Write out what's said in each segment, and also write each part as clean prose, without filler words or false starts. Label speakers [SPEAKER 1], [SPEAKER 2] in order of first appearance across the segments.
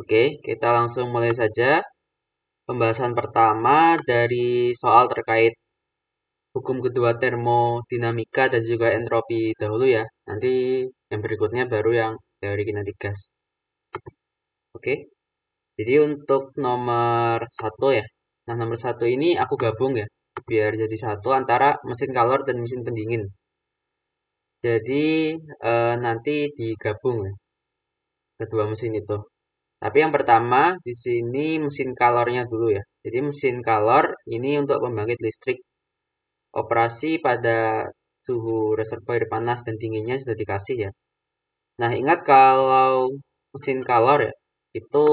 [SPEAKER 1] Oke, kita langsung mulai saja. Pembahasan pertama dari soal terkait hukum kedua termodinamika dan juga entropi dahulu ya. Nanti yang berikutnya baru yang teori kinetik gas. Oke, jadi untuk nomor satu ya. Nah, nomor satu ini aku gabung ya, biar jadi satu antara mesin kalor dan mesin pendingin. Jadi nanti digabung ya, kedua mesin itu. Tapi yang pertama di sini mesin kalornya dulu ya. Jadi mesin kalor ini untuk pembangkit listrik. Operasi pada suhu reservoir panas dan dinginnya sudah dikasih ya. Nah, ingat kalau mesin kalor ya, itu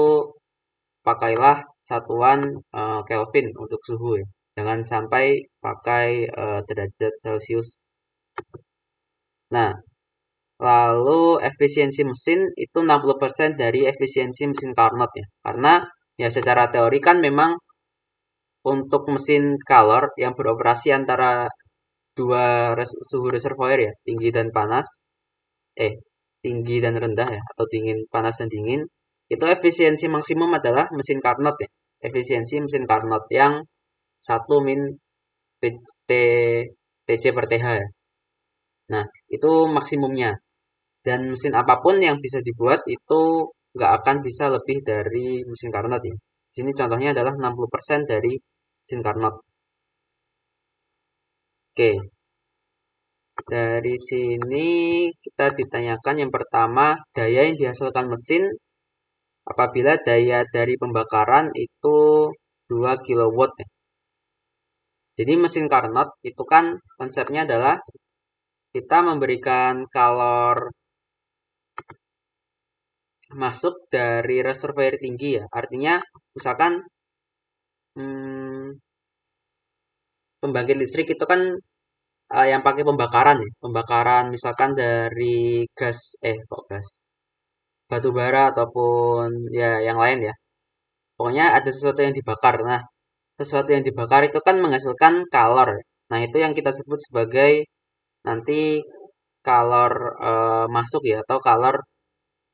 [SPEAKER 1] pakailah satuan Kelvin untuk suhu ya. Jangan sampai pakai derajat Celcius. Nah, lalu efisiensi mesin itu 60% dari efisiensi mesin Carnot ya. Karena ya secara teori kan memang untuk mesin kalor yang beroperasi antara dua suhu reservoir ya, tinggi dan panas, tinggi dan rendah ya, atau dingin, panas dan dingin, itu efisiensi maksimum adalah mesin Carnot ya. Efisiensi mesin Carnot yang 1 min TC per TH ya. Nah, itu maksimumnya. Dan mesin apapun yang bisa dibuat itu nggak akan bisa lebih dari mesin Carnot ya. Di sini contohnya adalah 60% dari mesin Carnot. Oke, dari sini kita ditanyakan yang pertama, daya yang dihasilkan mesin apabila daya dari pembakaran itu 2 kilowatt ya. Jadi mesin Carnot itu kan konsepnya adalah kita memberikan kalor masuk dari reservoir tinggi ya. Artinya misalkan hmm, pembangkit listrik itu kan yang pakai pembakaran ya. Pembakaran misalkan dari gas, kok gas? Batu bara ataupun ya yang lain ya. Pokoknya ada sesuatu yang dibakar. Nah, sesuatu yang dibakar itu kan menghasilkan kalor. Nah, itu yang kita sebut sebagai nanti kalor masuk ya, atau kalor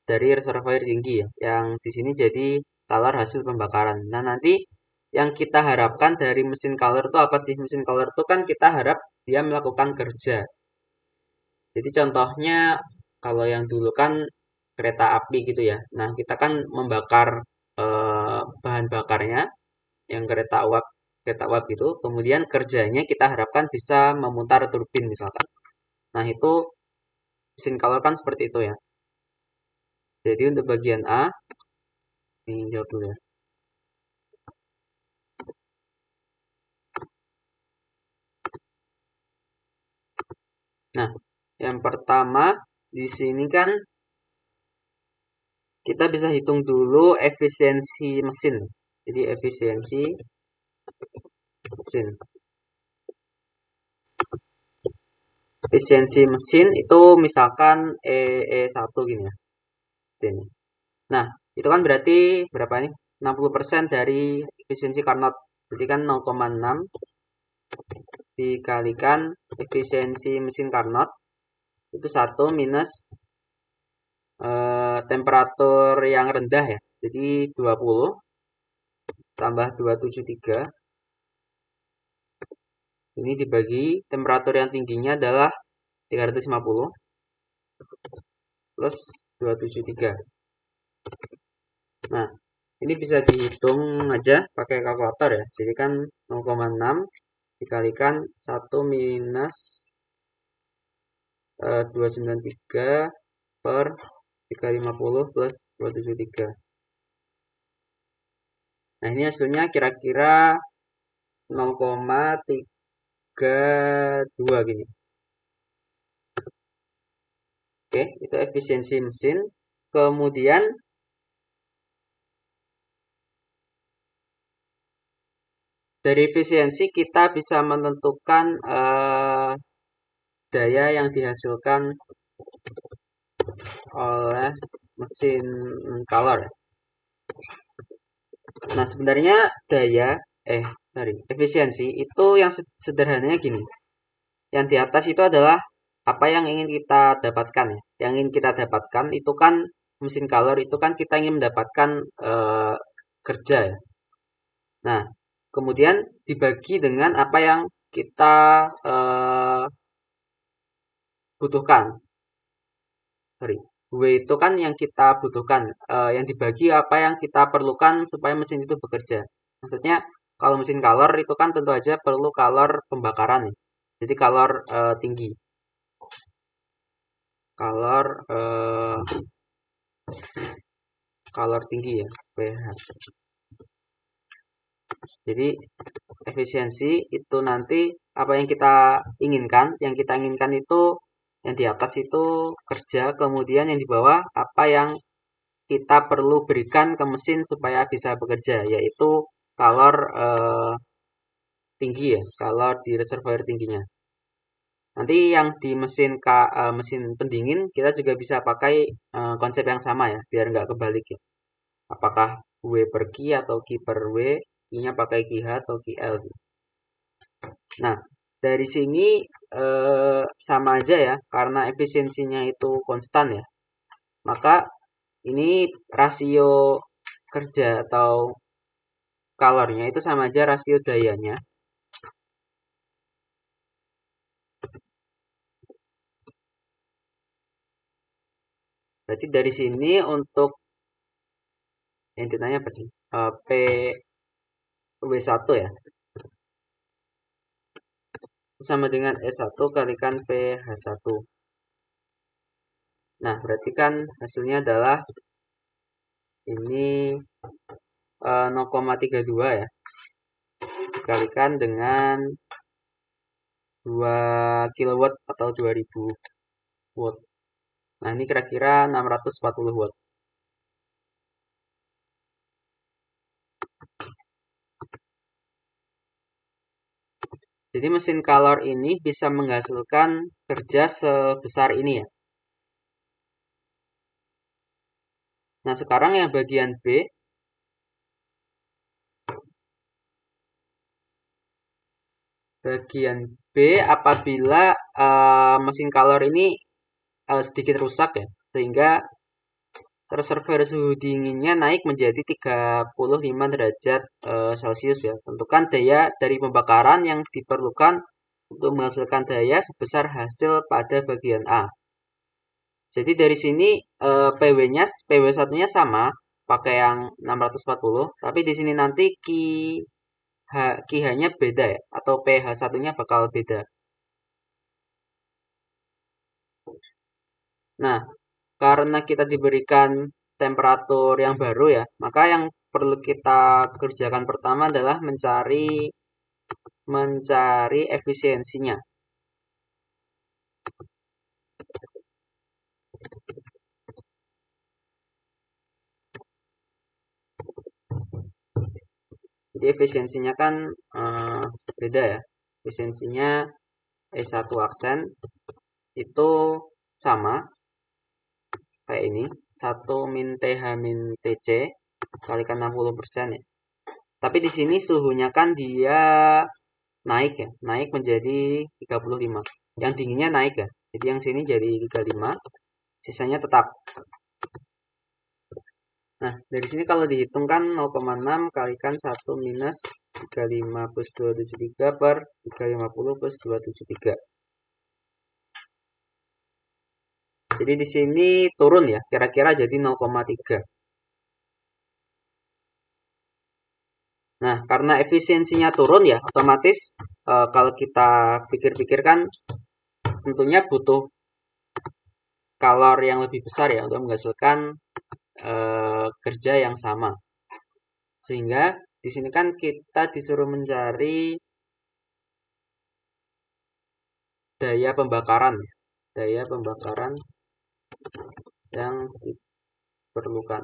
[SPEAKER 1] dari reservoir tinggi ya, yang di sini jadi kalor hasil pembakaran. Nah, nanti yang kita harapkan dari mesin kalor itu apa sih? Mesin kalor itu kan kita harap dia melakukan kerja. Jadi contohnya kalau yang dulu kan kereta api gitu ya. Nah, kita kan membakar bahan bakarnya yang kereta uap gitu. Kemudian kerjanya kita harapkan bisa memutar turbin misalkan. Nah, itu mesin kalor kan seperti itu ya. Jadi untuk bagian A, ini jawab dulu ya. Nah, yang pertama di sini kan kita bisa hitung dulu efisiensi mesin. Jadi efisiensi mesin. Efisiensi mesin itu misalkan E1 gini ya. Mesin. Nah, itu kan berarti berapa nih? 60% dari efisiensi Carnot. Jadi kan 0,6 dikalikan efisiensi mesin Carnot itu 1 minus temperatur yang rendah ya. Jadi 20 tambah 273 ini dibagi temperatur yang tingginya adalah 350 plus 273. Nah, ini bisa dihitung aja pakai kalkulator ya. Jadi kan 0,6 dikalikan 1 minus 293 per 350 plus 273. Nah, ini hasilnya kira-kira 0,32 gini. Oke, itu efisiensi mesin. Kemudian dari efisiensi kita bisa menentukan daya yang dihasilkan oleh mesin color. Nah, sebenarnya efisiensi itu yang sederhananya gini. Yang di atas itu adalah apa yang ingin kita dapatkan ya. Yang ingin kita dapatkan itu kan mesin kalor itu kan kita ingin mendapatkan kerja ya. Nah, kemudian dibagi dengan apa yang kita butuhkan. Sorry, W itu kan yang kita butuhkan, yang dibagi apa yang kita perlukan supaya mesin itu bekerja. Maksudnya kalau mesin kalor itu kan tentu aja perlu kalor pembakaran ya. Jadi kalor tinggi, kalor kalor tinggi ya, pH. Jadi efisiensi itu nanti apa yang kita inginkan, yang kita inginkan itu yang di atas itu kerja, kemudian yang di bawah apa yang kita perlu berikan ke mesin supaya bisa bekerja, yaitu kalor tinggi ya, kalor di reservoir tingginya. Nanti yang di mesin pendingin kita juga bisa pakai konsep yang sama ya, biar nggak kebalik ya. Apakah W per Q atau Q per W, Q-nya pakai QH atau QL. Nah, dari sini sama aja ya, karena efisiensinya itu konstan ya. Maka ini rasio kerja atau kalornya itu sama aja rasio dayanya. Berarti dari sini untuk yang ditanya apa sih? PW1 ya. Sama dengan S1 kalikan PH1. Nah, berarti kan hasilnya adalah ini 0,32 ya. Dikalikan dengan 2 kilowatt atau 2000 watt. Nah, ini kira-kira 640 watt. Jadi mesin kalor ini bisa menghasilkan kerja sebesar ini ya. Nah, sekarang yang bagian B. Bagian B apabila mesin kalor ini sedikit rusak ya. Sehingga reservoir suhu dinginnya naik menjadi 35 derajat Celcius ya. Tentukan daya dari pembakaran yang diperlukan untuk menghasilkan daya sebesar hasil pada bagian A. Jadi dari sini PW-nya PW1-nya sama, pakai yang 640, tapi di sini nanti QH-nya beda ya, atau pH1-nya bakal beda. Nah, karena kita diberikan temperatur yang baru ya, maka yang perlu kita kerjakan pertama adalah mencari efisiensinya. Jadi efisiensinya kan beda ya. Efisiensinya E1 aksen itu sama kayak ini, 1 min TH min TC kalikan 60% ya. Tapi di sini suhunya kan dia naik ya, naik menjadi 35. Yang dinginnya naik ya. Jadi yang sini jadi 35, sisanya tetap. Nah, dari sini kalau dihitungkan 0,6 kalikan 1 minus 35 plus 273 per 350 plus 273. Jadi di sini turun ya, kira-kira jadi 0,3. Nah, karena efisiensinya turun ya, otomatis kalau kita pikir-pikirkan tentunya butuh kalor yang lebih besar ya untuk menghasilkan kerja yang sama. Sehingga di sini kan kita disuruh mencari daya pembakaran, daya pembakaran yang diperlukan.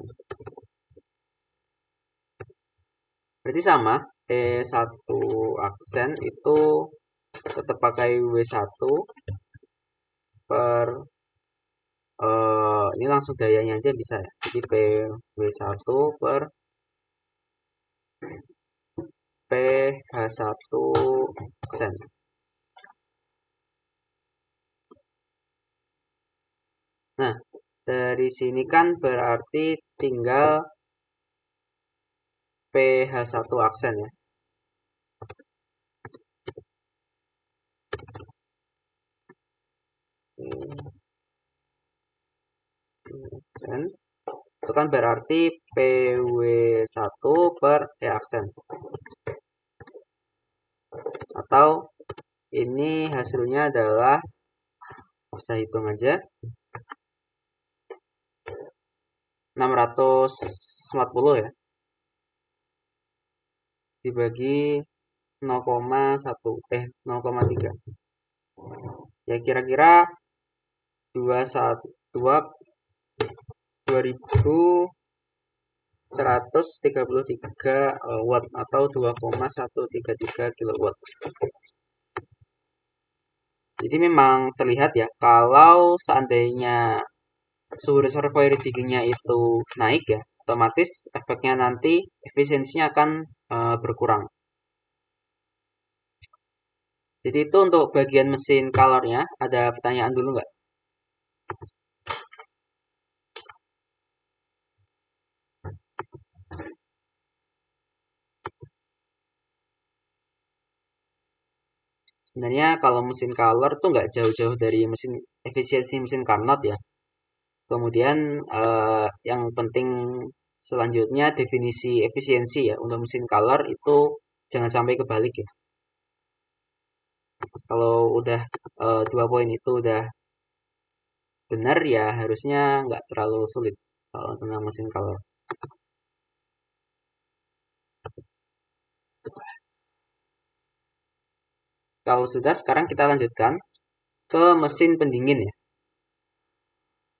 [SPEAKER 1] Berarti sama, E1 aksen itu tetap pakai W1 per ini langsung dayanya aja bisa ya. Jadi PW1 per PH1 aksen. Nah, Dari sini kan berarti tinggal pH1 aksen ya. Aksen. Itu kan berarti PW1 per E aksen. Atau ini hasilnya adalah, bisa hitung aja, 640 ya. Dibagi 0,3. Ya kira-kira 2133 watt atau 2,133 kilowatt. Jadi memang terlihat ya, kalau seandainya suhu reservoir dinginnya itu naik ya, otomatis efeknya nanti efisiensinya akan berkurang. Jadi itu untuk bagian mesin kalornya. Ada pertanyaan dulu nggak? Sebenarnya kalau mesin Carlor tuh nggak jauh-jauh dari mesin efisiensi mesin Carnot ya. Kemudian yang penting selanjutnya definisi efisiensi ya untuk mesin Carlor itu jangan sampai kebalik ya. Kalau udah 2 poin itu udah benar ya harusnya nggak terlalu sulit kalau tentang mesin Carlor. Kalau sudah, sekarang kita lanjutkan ke mesin pendingin ya.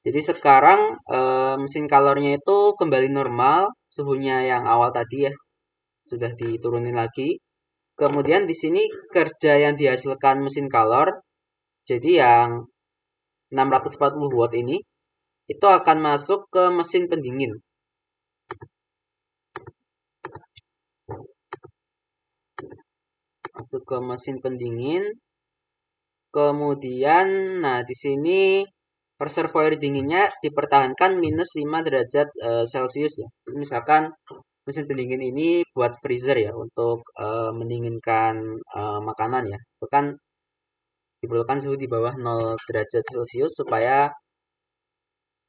[SPEAKER 1] Jadi sekarang mesin kalornya itu kembali normal, suhunya yang awal tadi ya, sudah diturunin lagi. Kemudian di sini kerja yang dihasilkan mesin kalor, jadi yang 640 watt ini, itu akan masuk ke mesin pendingin. Masuk ke mesin pendingin. Kemudian, nah di sini reservoir dinginnya dipertahankan minus 5 derajat Celcius ya. Jadi misalkan mesin pendingin ini buat freezer ya untuk mendinginkan makanan ya. Itu kan diperlukan suhu di bawah 0 derajat Celcius supaya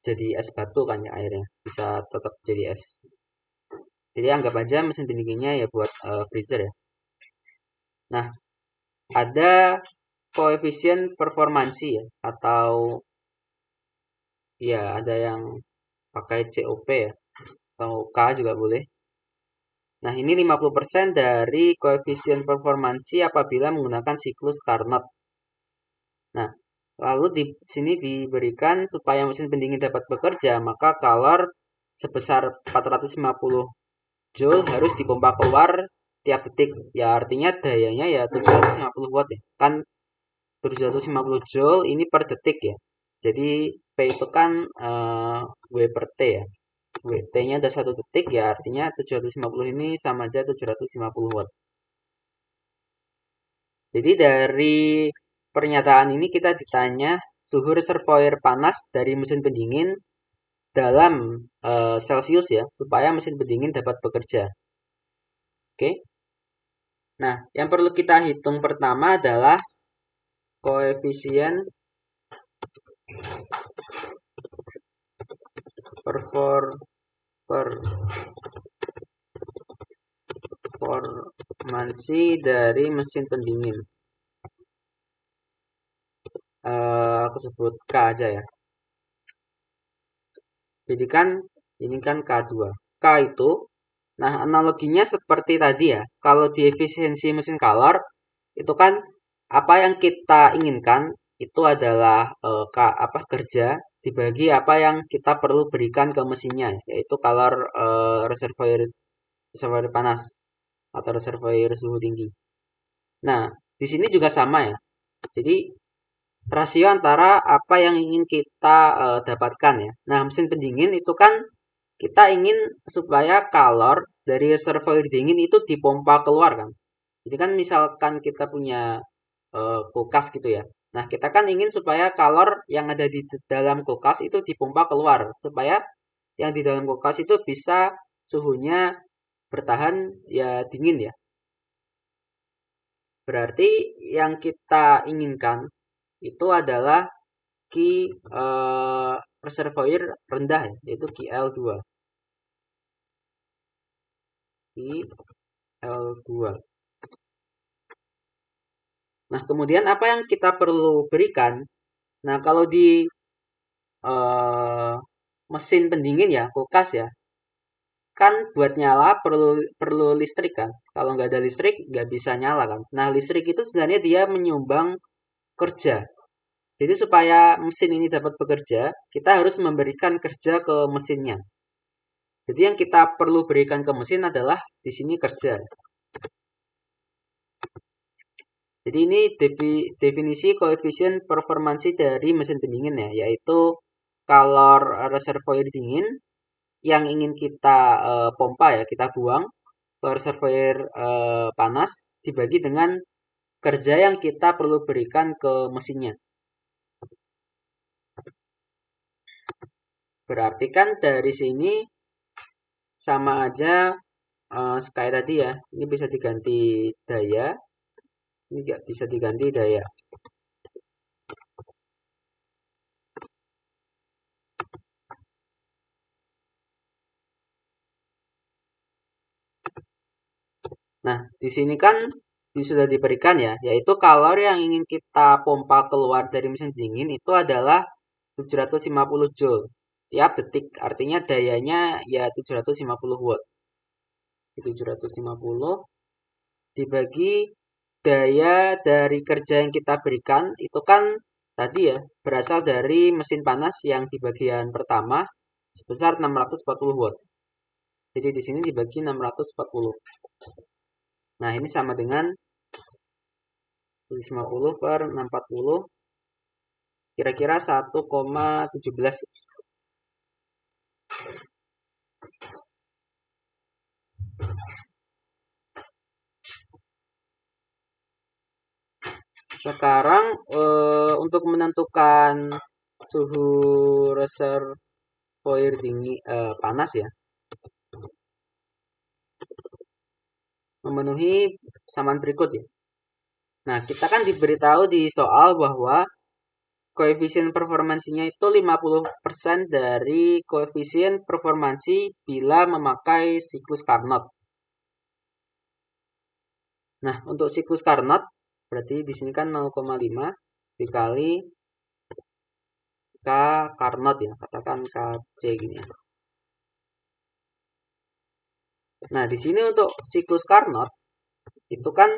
[SPEAKER 1] jadi es batu kan ya airnya. Bisa tetap jadi es. Jadi anggap aja mesin pendinginnya ya buat freezer ya. Nah, ada koefisien performansi ya atau ya ada yang pakai COP ya atau K juga boleh. Nah, ini 50% dari koefisien performansi apabila menggunakan siklus Carnot. Nah, lalu di sini diberikan supaya mesin pendingin dapat bekerja, maka kalor sebesar 450 Joule harus dipompa keluar tiap detik. Ya, artinya dayanya ya 750 watt ya. Kan 750 Joule ini per detik ya. Jadi P itu kan W per T ya. T-nya ada 1 detik ya artinya 750 ini sama aja 750 watt. Jadi dari pernyataan ini kita ditanya suhu reservoir panas dari mesin pendingin dalam Celcius ya supaya mesin pendingin dapat bekerja. Oke. Nah, yang perlu kita hitung pertama adalah koefisien performansi dari mesin pendingin. Aku sebut K aja ya. Jadi kan ini kan K2. K itu, nah analoginya seperti tadi ya. Kalau di efisiensi mesin kalor, itu kan apa yang kita inginkan itu adalah kerja dibagi apa yang kita perlu berikan ke mesinnya, yaitu kalor reservoir panas atau reservoir suhu tinggi. Nah, di sini juga sama ya. Jadi rasio antara apa yang ingin kita dapatkan ya. Nah, mesin pendingin itu kan kita ingin supaya kalor dari reservoir dingin itu dipompa keluar kan. Jadi kan misalkan kita punya kulkas gitu ya. Nah, kita kan ingin supaya kalor yang ada di dalam kulkas itu dipompa keluar, supaya yang di dalam kulkas itu bisa suhunya bertahan ya dingin ya. Berarti yang kita inginkan itu adalah reservoir rendah ya, yaitu QL2. QL2. Nah, kemudian apa yang kita perlu berikan? Nah, kalau di eh, mesin pendingin ya, kulkas ya, kan buat nyala perlu perlu listrik kan. Kalau nggak ada listrik nggak bisa nyala kan. Nah, listrik itu sebenarnya dia menyumbang kerja. Jadi supaya mesin ini dapat bekerja, kita harus memberikan kerja ke mesinnya. Jadi yang kita perlu berikan ke mesin adalah di sini kerja. Jadi ini definisi koefisien performansi dari mesin pendingin ya, yaitu kalor reservoir dingin yang ingin kita pompa ya, kita buang ke reservoir panas dibagi dengan kerja yang kita perlu berikan ke mesinnya. Berarti kan dari sini sama aja kayak tadi ya. Ini bisa diganti daya, ini nggak bisa diganti daya. Nah, di sini kan sudah diberikan ya, yaitu kalor yang ingin kita pompa keluar dari mesin dingin itu adalah 750 Joule tiap detik. Artinya dayanya ya 750 watt. 750 dibagi daya dari kerja yang kita berikan itu kan tadi ya berasal dari mesin panas yang di bagian pertama sebesar 640 watt. Jadi di sini dibagi 640. Nah, ini sama dengan 50 per 640 kira-kira 1,17. Sekarang untuk menentukan suhu reservoir dingin panas ya, memenuhi samaan berikut ya. Nah, kita kan diberitahu di soal bahwa koefisien performansinya itu 50% dari koefisien performansi bila memakai siklus Carnot. Nah, untuk siklus Carnot berarti di sini kan 0,5 dikali K Carnot ya, katakan KC gini ya. Nah, di sini untuk siklus Carnot itu kan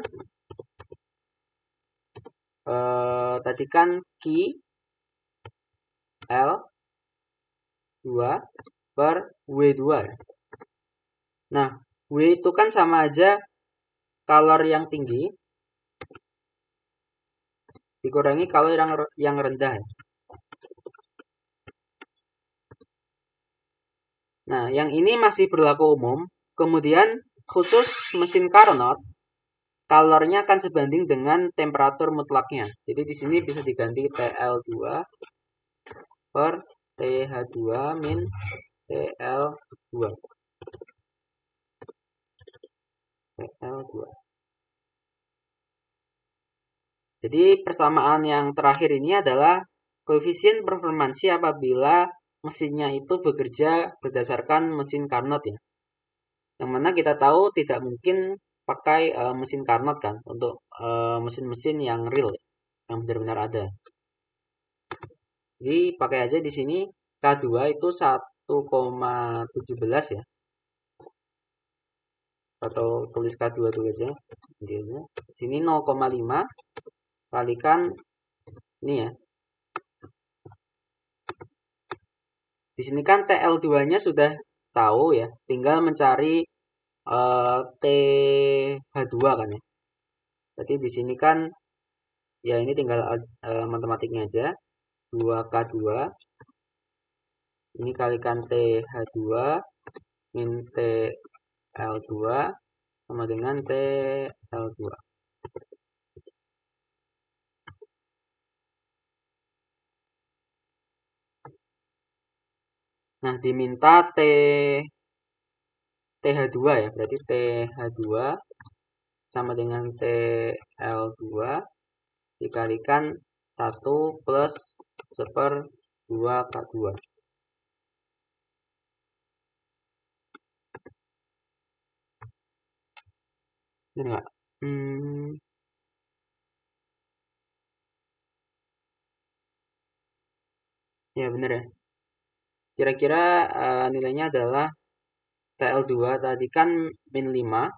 [SPEAKER 1] tadi kan Q L 2 per W2 ya. Nah, W itu kan sama aja kalor yang tinggi dikurangi kalor yang rendah. Nah, yang ini masih berlaku umum. Kemudian khusus mesin Carnot, kalornya akan sebanding dengan temperatur mutlaknya. Jadi di sini bisa diganti TL2 per TH2 min TL2. TL2. Jadi persamaan yang terakhir ini adalah koefisien performansi apabila mesinnya itu bekerja berdasarkan mesin Carnot ya. Yang mana kita tahu tidak mungkin pakai mesin Carnot kan untuk mesin-mesin yang real yang benar-benar ada. Jadi pakai aja di sini K2 itu 1,17 ya. Atau tulis K2 dulu aja. Sini 0,5 kalikan ini ya. Di sini kan TL2-nya sudah tahu ya, tinggal mencari TH2 kan ya. Berarti di sini kan ya ini tinggal matematiknya aja. 2K2 ini kalikan TH2 min TL2 sama dengan TL2. Nah, diminta TH2 ya, berarti TH2 sama dengan TL2 dikalikan 1 plus 1/2 K2. Benar nggak? Ya benar ya. Kira-kira nilainya adalah TL2 tadi kan min 5.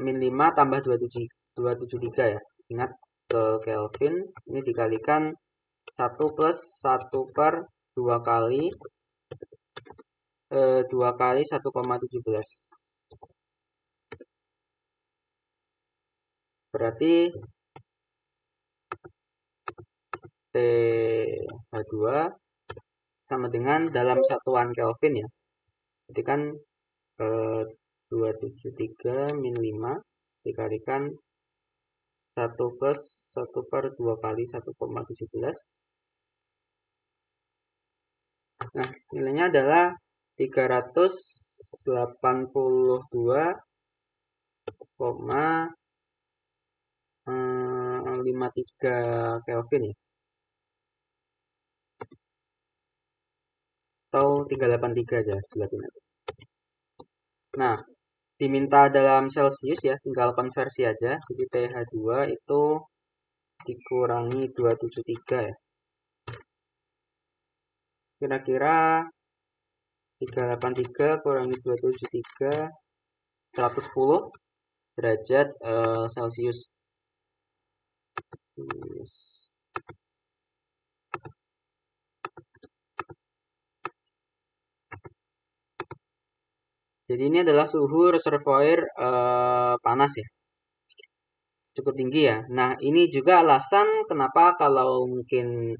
[SPEAKER 1] Min 5 tambah 273 ya. Ingat ke Kelvin. Ini dikalikan 1 plus 1/2 kali 2 kali 1,17. Berarti TH2 sama dengan dalam satuan Kelvin ya. Jadi kan 273 min 5 dikalikan 1 plus 1/2 kali 1,17. Nah, nilainya adalah 382,53 Kelvin ya. Atau 383 aja jelatin. Nah, diminta dalam Celsius ya, tinggal konversi aja. Jadi TH2 itu dikurangi 273 ya. Kira-kira 383 kurangi 273 110 derajat Celcius. Jadi ini adalah suhu reservoir panas ya, cukup tinggi ya. Nah, ini juga alasan kenapa kalau mungkin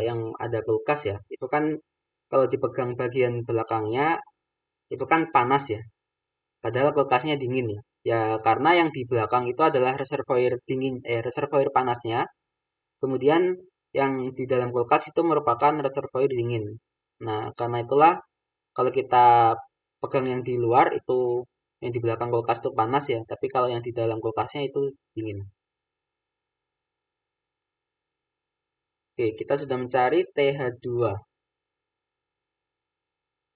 [SPEAKER 1] yang ada kulkas ya, itu kan kalau dipegang bagian belakangnya itu kan panas ya. Padahal kulkasnya dingin ya. Ya karena yang di belakang itu adalah reservoir dingin, reservoir panasnya. Kemudian yang di dalam kulkas itu merupakan reservoir dingin. Nah, karena itulah kalau kita pegang yang di luar itu yang di belakang kulkas itu panas ya, tapi kalau yang di dalam kulkasnya itu dingin. Oke, kita sudah mencari TH2.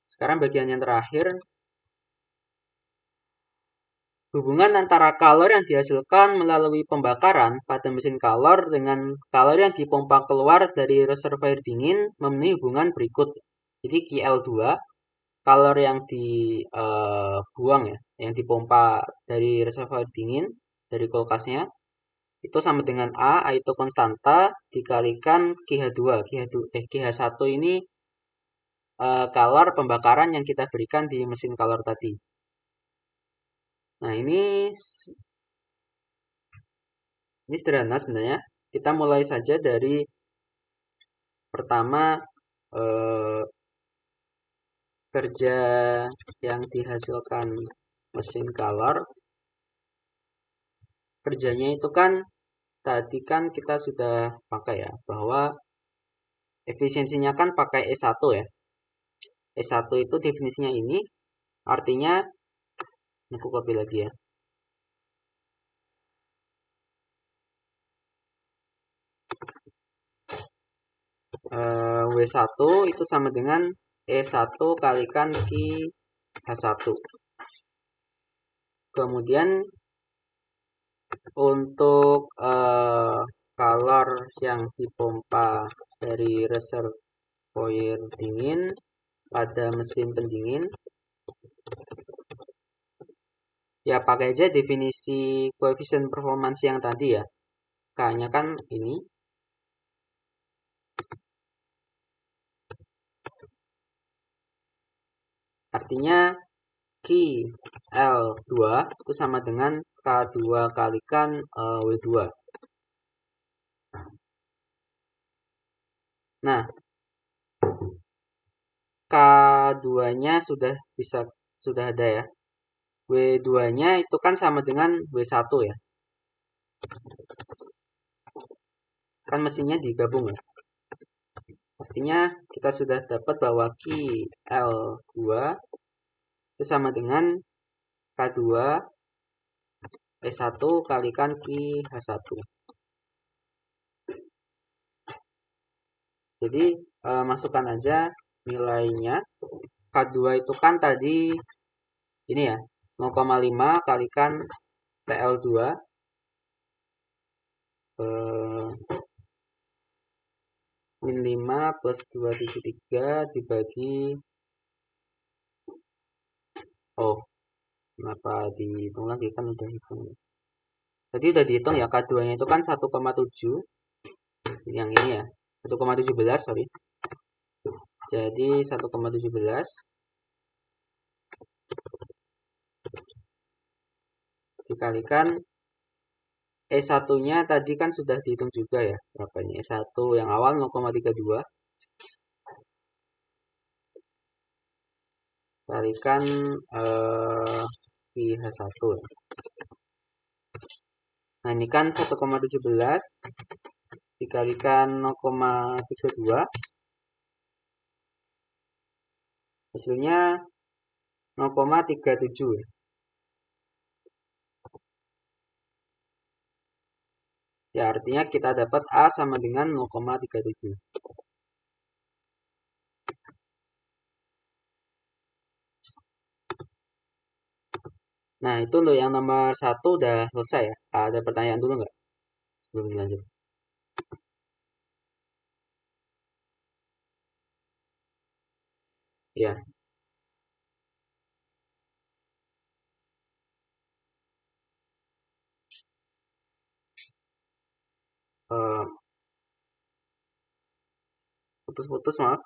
[SPEAKER 1] Sekarang bagian yang terakhir, hubungan antara kalor yang dihasilkan melalui pembakaran pada mesin kalor dengan kalor yang dipompa keluar dari reservoir dingin memenuhi hubungan berikut. Jadi QL2, kalor yang dibuang ya, yang dipompa dari reservoir dingin dari kulkasnya itu sama dengan A itu konstanta dikalikan KH2. KH1 ini kalor pembakaran yang kita berikan di mesin kalor tadi. Nah, ini sederhana sebenarnya. Kita mulai saja dari pertama eh, kerja yang dihasilkan mesin kalor. Kerjanya itu kan tadi kan kita sudah pakai ya, bahwa efisiensinya kan pakai E1 ya. E1 itu definisinya ini, artinya, aku copy lagi ya. W1 itu sama dengan E1 kalikan Ki H1. Kemudian untuk kalor yang dipompa dari reservoir dingin pada mesin pendingin, ya pakai aja definisi koefisien performansi yang tadi ya. K-nya kan ini. Artinya L2 itu sama dengan K2 kalikan W2. Nah, K2-nya sudah ada ya. W2-nya itu kan sama dengan W1 ya. kan mesinnya digabung ya. Artinya kita sudah dapat bahwa QL2 itu sama dengan K2 E1 kalikan QH1. Jadi masukkan aja nilainya. K2 itu kan tadi ini ya, 0,5 kalikan TL2 min 5 plus 273 dibagi, oh kenapa dihitung lagi, kan udah hitung. Tadi udah dihitung ya, K2 nya itu kan 1,7, yang ini ya, 1,17 sorry. Jadi 1,17 dikalikan E1-nya tadi kan sudah dihitung juga ya. Berapa ini? E1 yang awal 0,32 kalikan IH1. Nah, ini kan 1,17 dikalikan 0,32 hasilnya 0,37. Ya, artinya kita dapat A sama dengan 0,37. Nah, itu untuk yang nomor 1 udah selesai ya. Ada pertanyaan dulu nggak sebelum dilanjut? Ya, eh, putus-putus maaf.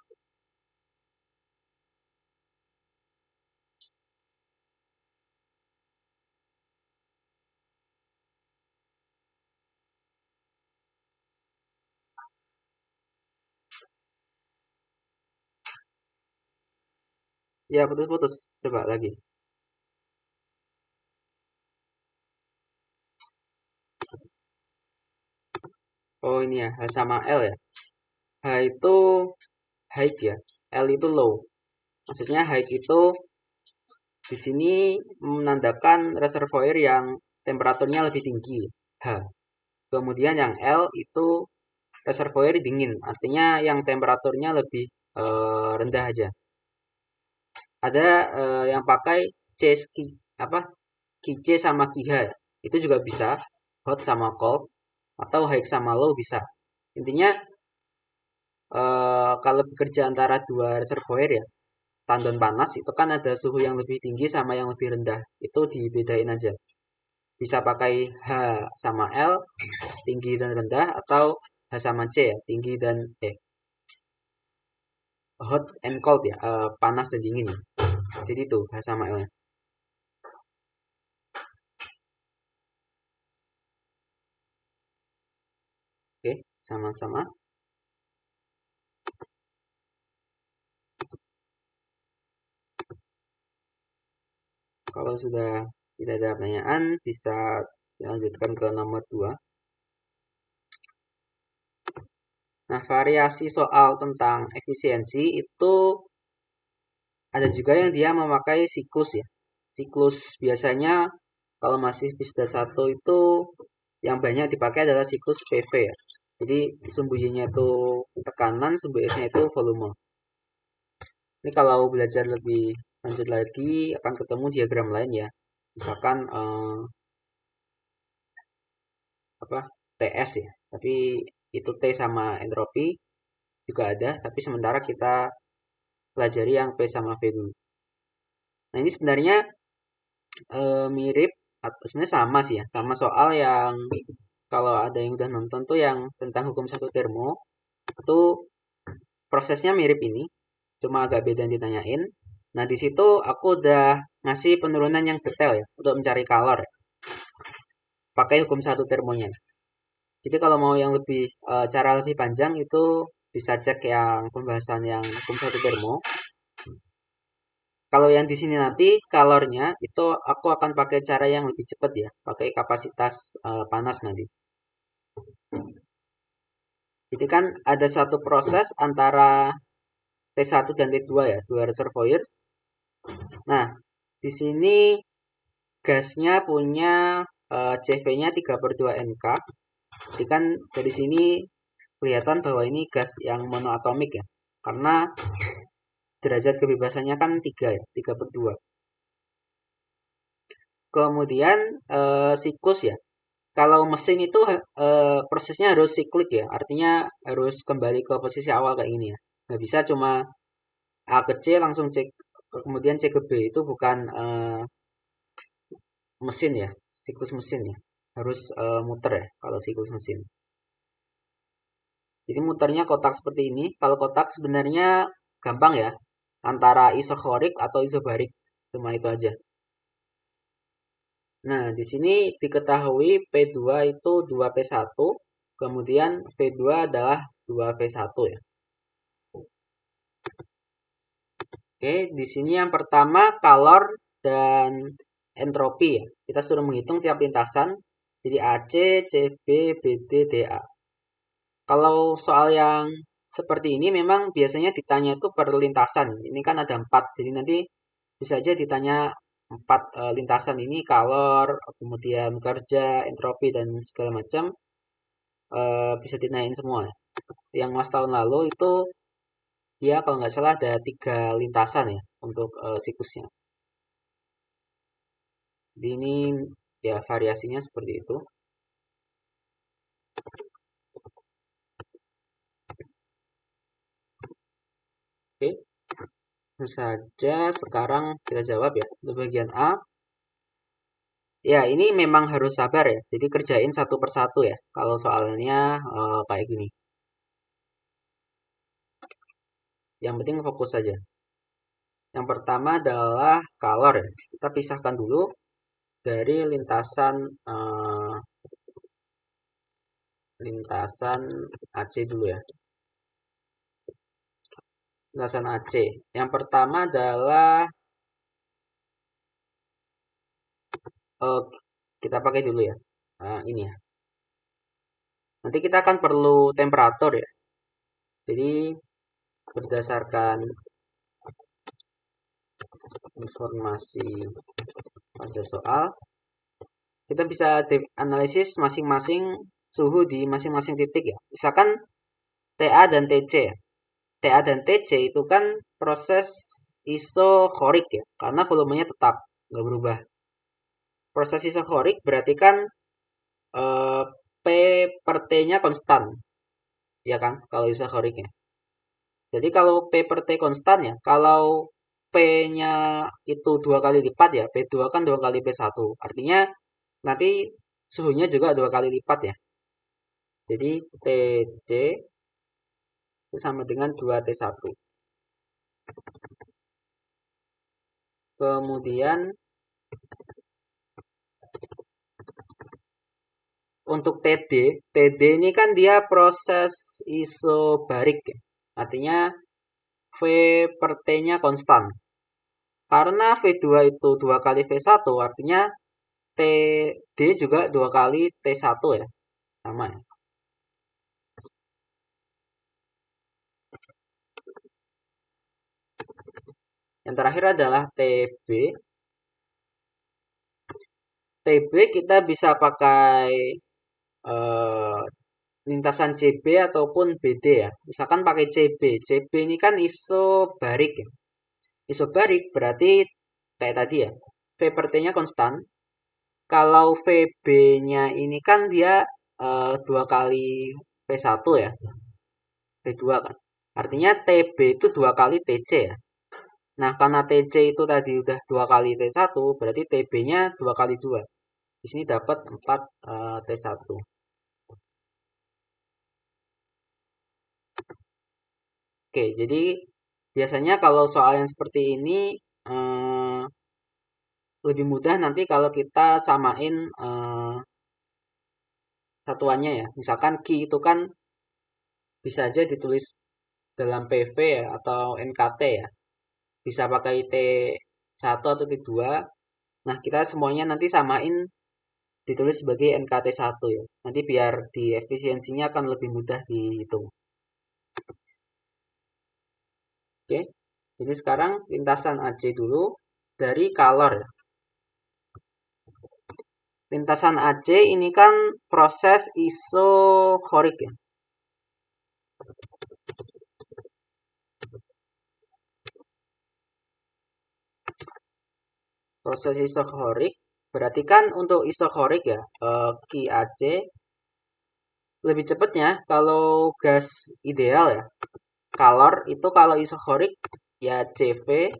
[SPEAKER 1] Ya, putus-putus. Coba lagi. Oh, ini ya, H sama L ya. H itu high ya, L itu low. Maksudnya high itu di sini menandakan reservoir yang temperaturnya lebih tinggi, H. Kemudian yang L itu reservoir dingin, artinya yang temperaturnya lebih rendah aja. Ada yang pakai apa QC sama QH, itu juga bisa hot sama cold atau high sama low bisa. Intinya kalau bekerja antara dua reservoir ya, tandon panas itu kan ada suhu yang lebih tinggi sama yang lebih rendah. Itu dibedain aja. Bisa pakai H sama L, tinggi dan rendah, atau H sama C ya, tinggi dan hot and cold ya, panas dan dingin ya. Jadi itu H sama L-nya. Oke, sama-sama. Kalau sudah tidak ada pertanyaan, bisa dilanjutkan ke nomor 2. Nah, variasi soal tentang efisiensi itu ada juga yang dia memakai siklus ya. Siklus biasanya kalau masih Visda 1 itu yang banyak dipakai adalah siklus PV ya. Jadi sumbu Y-nya itu tekanan, sumbu S-nya itu volume. Ini kalau belajar lebih lanjut lagi akan ketemu diagram lain ya. Misalkan apa TS ya. Tapi itu T sama entropi juga ada, tapi sementara kita pelajari yang P sama V dulu. Nah, ini sebenarnya mirip atau sebenarnya sama sih ya, sama soal yang kalau ada yang udah nonton tuh yang tentang hukum satu termo itu prosesnya mirip ini, cuma agak beda yang ditanyain. Nah, di situ aku udah ngasih penurunan yang detail ya untuk mencari kalor ya, pakai hukum satu termonya. Jadi kalau mau yang lebih cara lebih panjang itu bisa cek yang pembahasan yang hukum satu termo. Kalau yang di sini nanti kalornya itu aku akan pakai cara yang lebih cepat ya, pakai kapasitas panas nanti. Jadi kan ada satu proses antara T1 dan T2 ya, dua reservoir. Nah, di sini gasnya punya CV-nya 3/2 NK. Jadi kan dari sini kelihatan bahwa ini gas yang monoatomik ya. Karena derajat kebebasannya kan 3 ya, 3/2. Kemudian siklus ya. Kalau mesin itu prosesnya harus siklik ya, artinya harus kembali ke posisi awal kayak gini ya. Nggak bisa cuma A ke C langsung C kemudian C ke B, itu bukan mesin ya, siklus mesin ya. Harus muter ya kalau siklus mesin. Jadi muternya kotak seperti ini. Kalau kotak sebenarnya gampang ya, antara isokorik atau isobarik, cuma itu aja. Nah, di sini diketahui P2 itu 2P1, kemudian V2 adalah 2V1 ya. Oke, di sini yang pertama kalor dan entropi ya. Kita suruh menghitung tiap lintasan. Jadi AC, CB, BD, DA. Kalau soal yang seperti ini memang biasanya ditanya itu per lintasan. Ini kan ada 4, jadi nanti bisa aja ditanya 4 lintasan ini kalor, kemudian kerja, entropi dan segala macam bisa ditanyain semua. Yang Mas tahun lalu itu dia kalau nggak salah ada 3 lintasan ya untuk siklusnya. Jadi ini ya variasinya seperti itu. Oke, tentu saja sekarang kita jawab ya. Untuk bagian A, ya ini memang harus sabar ya. Jadi kerjain satu persatu ya. Kalau soalnya kayak gini. Yang penting fokus saja. Yang pertama adalah kalor ya. Kita pisahkan dulu dari lintasan AC dulu ya. Lintasan AC. Yang pertama adalah eh, kita pakai dulu ya. Ini ya. Nanti kita akan perlu temperatur ya. Jadi berdasarkan informasi pada soal, kita bisa analisis masing-masing suhu di masing-masing titik ya. Misalkan TA dan TC ya. TA dan TC itu kan proses isokorik ya, karena volumenya tetap nggak berubah. Proses isokorik berarti kan eh, P per T-nya konstan, ya kan? Kalau isokoriknya. Jadi kalau P per T konstan ya, kalau P-nya itu 2 kali lipat ya, P2 kan 2 kali P1. Artinya nanti suhunya juga 2 kali lipat ya. Jadi TC itu sama dengan 2T1. Kemudian untuk TD ini kan dia proses isobarik ya. Artinya V per T-nya konstan. Karena V2 itu 2 kali V1, artinya TD juga 2 kali T1 ya. Sama ya. Yang terakhir adalah TB. TB kita bisa pakai eh, lintasan CB ataupun BD ya. Misalkan pakai CB. CB ini kan isobarik ya. Isobarik berarti kayak tadi ya. V per T-nya konstan. Kalau VB-nya ini kan dia 2 kali V1 ya. V2 kan. Artinya TB itu 2 kali TC ya. Nah, karena TC itu tadi udah 2 kali T1, berarti TB-nya 2 kali 2. Di sini dapat 4 T1. Oke, jadi biasanya kalau soal yang seperti ini eh, lebih mudah nanti kalau kita samain satuannya ya. Misalkan Q itu kan bisa aja ditulis dalam PV ya atau NKT ya. Bisa pakai T1 atau T2. Nah, kita semuanya nanti samain ditulis sebagai NKT1 ya. Nanti biar di efisiensinya akan lebih mudah dihitung. Oke. Jadi sekarang lintasan AC dulu dari kalor ya. Lintasan AC ini kan proses isokorik ya. Proses isokorik berarti kan untuk isokorik ya, QAC lebih cepatnya kalau gas ideal ya. Kalor itu kalau isokorik ya CV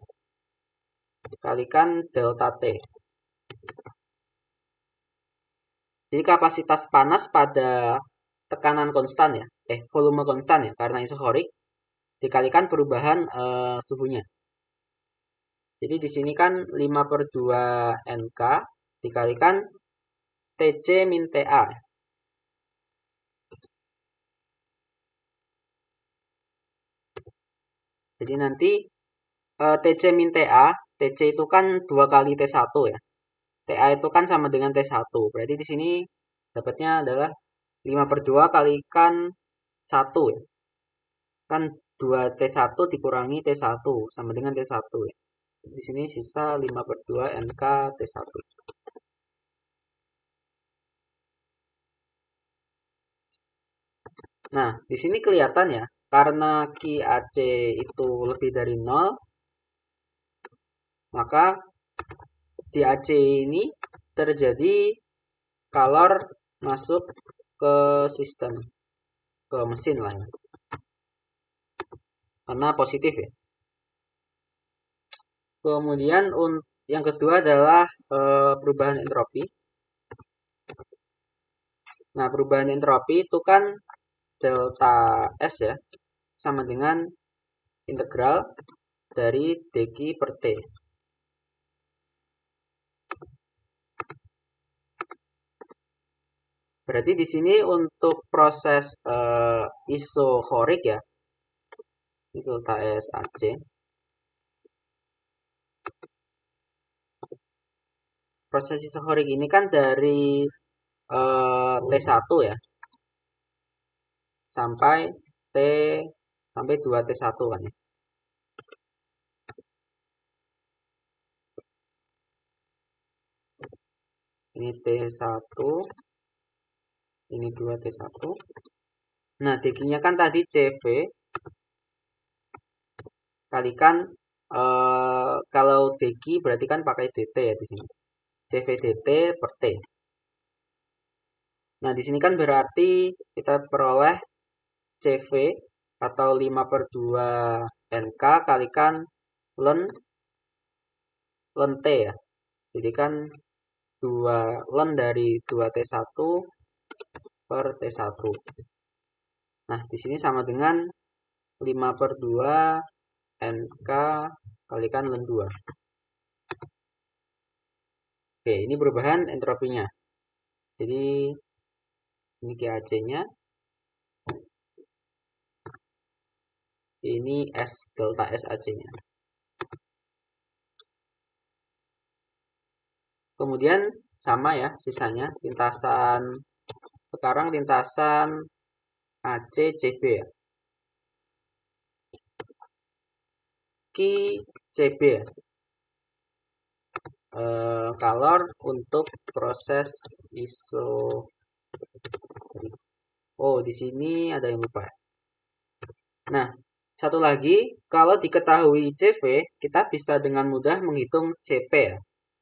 [SPEAKER 1] kalikan delta T. Jadi kapasitas panas pada tekanan konstan ya, volume konstan ya, karena isokorik dikalikan perubahan suhunya. Jadi di sini kan 5/2 NK dikalikan TC min TA. Jadi nanti TC min TA, TC itu kan 2 kali T1 ya. TA itu kan sama dengan T1. Berarti di sini dapatnya adalah 5/2 kalikan 1 ya. Kan 2T1 dikurangi T1 sama dengan T1 ya. Di sini sisa 5/2 NK T1. Nah, di sini kelihatan ya, karena QAC itu lebih dari 0, maka di AC ini terjadi kalor masuk ke sistem, ke mesin lah ya. Karena positif ya. Kemudian yang kedua adalah perubahan entropi. Nah, perubahan entropi itu kan delta S ya, sama dengan integral dari dq per T. Berarti di sini untuk proses isokorik ya, itu delta S AC. Proses isokorik ini kan dari T1 ya, sampai T sampai 2T1 kan ya. Ini T1, ini 2T1. Nah, dq-nya kan tadi CV kalikan kalau dq berarti kan pakai dt ya di sini. CV dt per T. Nah, di sini kan berarti kita peroleh CV atau 5/2 NK kalikan len T ya. Jadi kan 2 len dari 2T1 per T1. Nah, di sini sama dengan 5/2 NK kalikan len 2. Oke, ini perubahan entropinya. Jadi ini QAC-nya. Ini S delta SAC-nya. Kemudian sama ya sisanya lintasan, sekarang lintasan AC CB ya. CB ya. Kalor untuk proses iso. Oh, di sini ada yang lupa. Nah, satu lagi, kalau diketahui CV, kita bisa dengan mudah menghitung CP ya.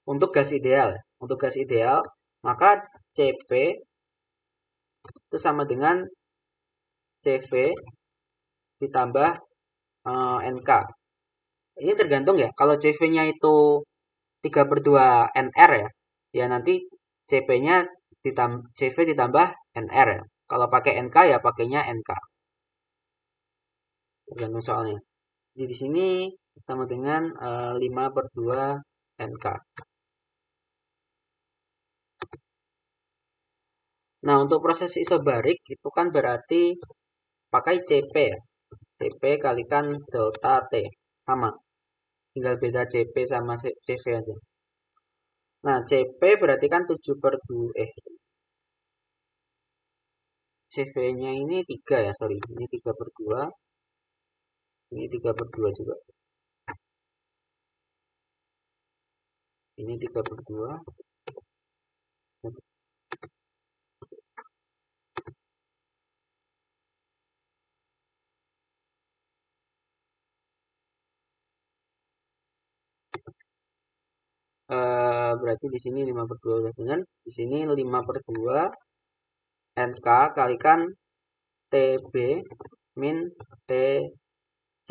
[SPEAKER 1] Untuk gas ideal. Untuk gas ideal, maka CP itu sama dengan CV ditambah NK. Ini tergantung ya. Kalau CV-nya itu 3/2 NR ya. Ya nanti CP-nya CV ditambah NR ya. Kalau pakai NK ya pakainya NK. Tergantung soalnya. Jadi di sini sama dengan 5/2 NK. Nah, untuk proses isobarik itu kan berarti pakai CP ya. CP kalikan delta T. Sama. Tinggal beda CP sama CV aja. Nah, CP berarti kan 7/2. CV-nya ini 3 ya, sorry. Ini 3/2. Ini 3/2 juga. Ini 3/2. Berarti di sini 5/2 udah benar. Di sini 5/2 NK kalikan TB min TC.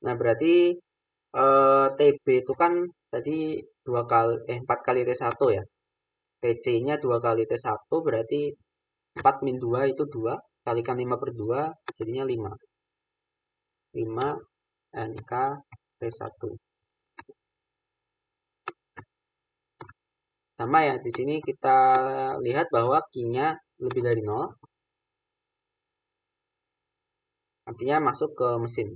[SPEAKER 1] Nah, berarti TB itu kan tadi 4 kali T1 ya. TC-nya 2 kali T1 berarti 4 min 2 itu 2. Kalikan 5/2 jadinya 5. 5 NK T1. Sama ya, di sini kita lihat bahwa Q-nya lebih dari 0. Artinya masuk ke mesin.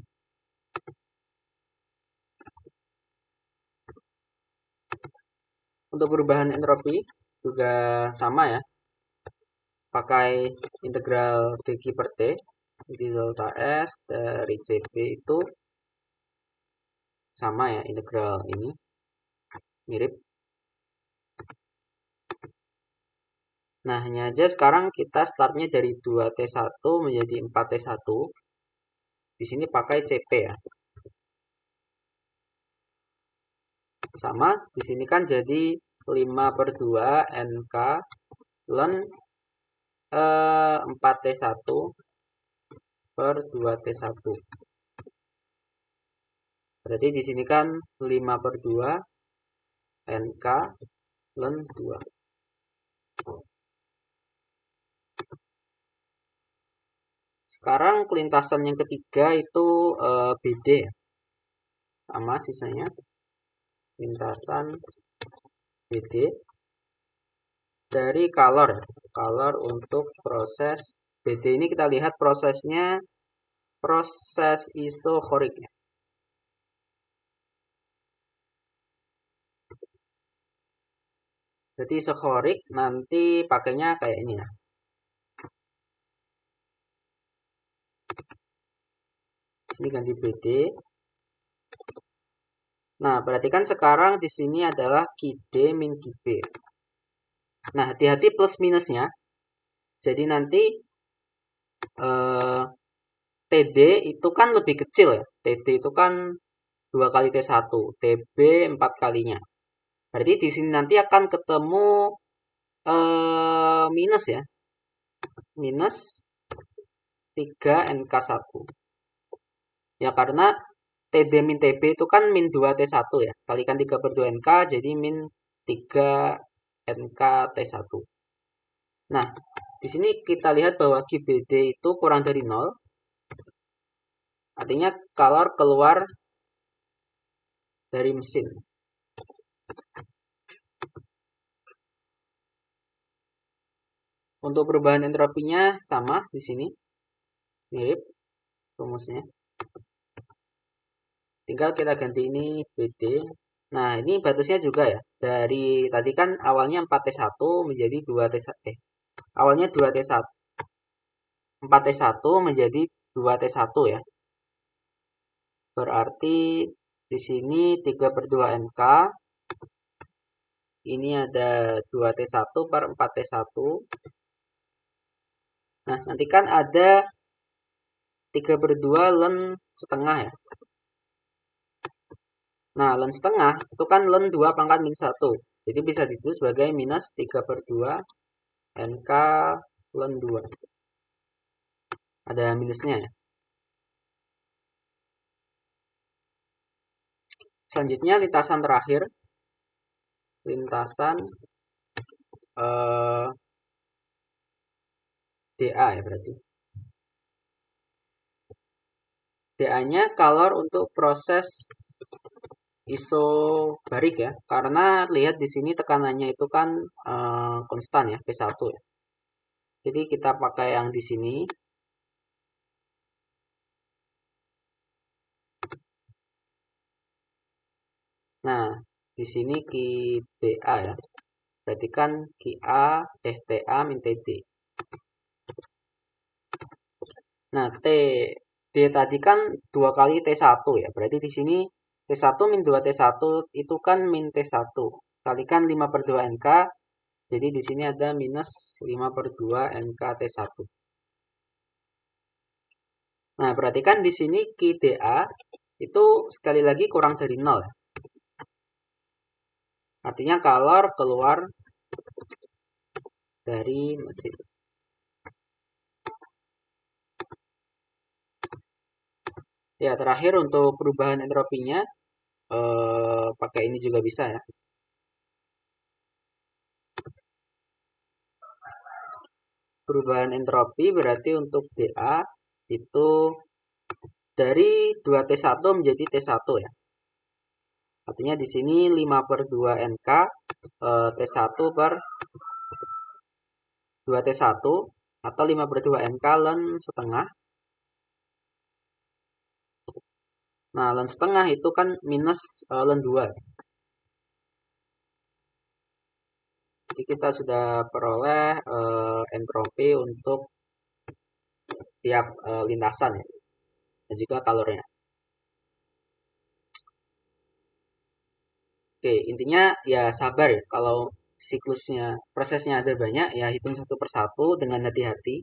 [SPEAKER 1] Untuk perubahan entropi juga sama ya. Pakai integral dq per t. Jadi delta S dari CP itu sama ya, integral ini. Mirip. Nah, hanya aja sekarang kita startnya dari 2T1 menjadi 4T1. Di sini pakai CP ya. Sama, di sini kan jadi 5/2 NK ln 4T1 per 2T1. Berarti di sini kan 5/2 NK ln 2. Sekarang kelintasan yang ketiga itu BD ya. Sama sisanya. Lintasan BD dari color. Color untuk proses BD ini kita lihat prosesnya proses isochorik ya. Berarti isochorik nanti pakainya kayak ini ya. Sini ganti BD. Nah, berarti kan sekarang di sini adalah QD min QB. Nah, hati-hati plus minusnya. Jadi nanti TD itu kan lebih kecil ya. TD itu kan 2 kali T1, TB 4 kalinya. Berarti di sini nanti akan ketemu minus ya. Minus 3 NK1. Ya karena TD min TB itu kan min 2 T1 ya. Kalikan 3/2 NK jadi min 3 NK T1. Nah, di sini kita lihat bahwa QBD itu kurang dari 0. Artinya kalor keluar dari mesin. Untuk perubahan entropinya sama di sini. Mirip rumusnya. Tinggal kita ganti ini BD. Nah, ini batasnya juga ya. Dari tadi kan awalnya 4T1 menjadi 2T1. Awalnya 2T1. 4T1 menjadi 2T1 ya. Berarti di sini 3/2 NK. Ini ada 2T1 per 4T1. Nah, nanti kan ada 3/2 ln setengah ya. Nah, ln setengah itu kan ln 2 pangkat min 1. Jadi bisa ditulis sebagai minus 3/2 NK ln 2. Ada minusnya ya. Selanjutnya lintasan terakhir. Lintasan DA ya berarti. DA-nya kalor untuk proses isobarik ya. Karena lihat di sini tekanannya itu kan konstan ya, P1 ya. Jadi kita pakai yang di sini. Nah, di sini QDA ya. Berarti kan TA min TD. Nah, D tadi kan 2 kali T1 ya. Berarti di sini T1 min 2 T1 itu kan min T1. Kalikan 5/2 NK. Jadi di sini ada minus 5/2 NK T1. Nah, berarti kan di sini QDA itu sekali lagi kurang dari 0 ya. Artinya kalor keluar dari mesin. Ya, terakhir untuk perubahan entropinya pakai ini juga bisa ya. Perubahan entropi berarti untuk DA itu dari 2T1 menjadi T1 ya. Artinya di sini 5/2 NK T1 per 2T1 atau 5/2 NK ln setengah. Nah, ln setengah itu kan minus ln 2. Jadi kita sudah peroleh entropi untuk tiap lintasan ya. Dan juga kalornya. Oke, intinya ya sabar ya. Kalau siklusnya, prosesnya ada banyak, ya hitung satu persatu dengan hati-hati.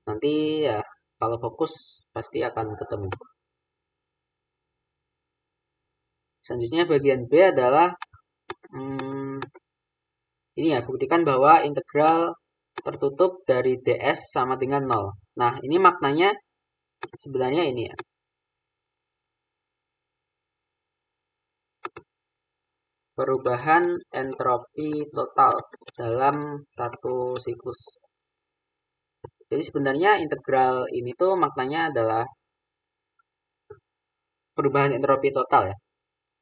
[SPEAKER 1] Nanti ya kalau fokus pasti akan ketemu. Selanjutnya bagian B adalah ini ya, buktikan bahwa integral tertutup dari ds sama dengan 0. Nah, ini maknanya sebenarnya ini ya. Perubahan entropi total dalam satu siklus. Jadi sebenarnya integral ini tuh maknanya adalah perubahan entropi total ya.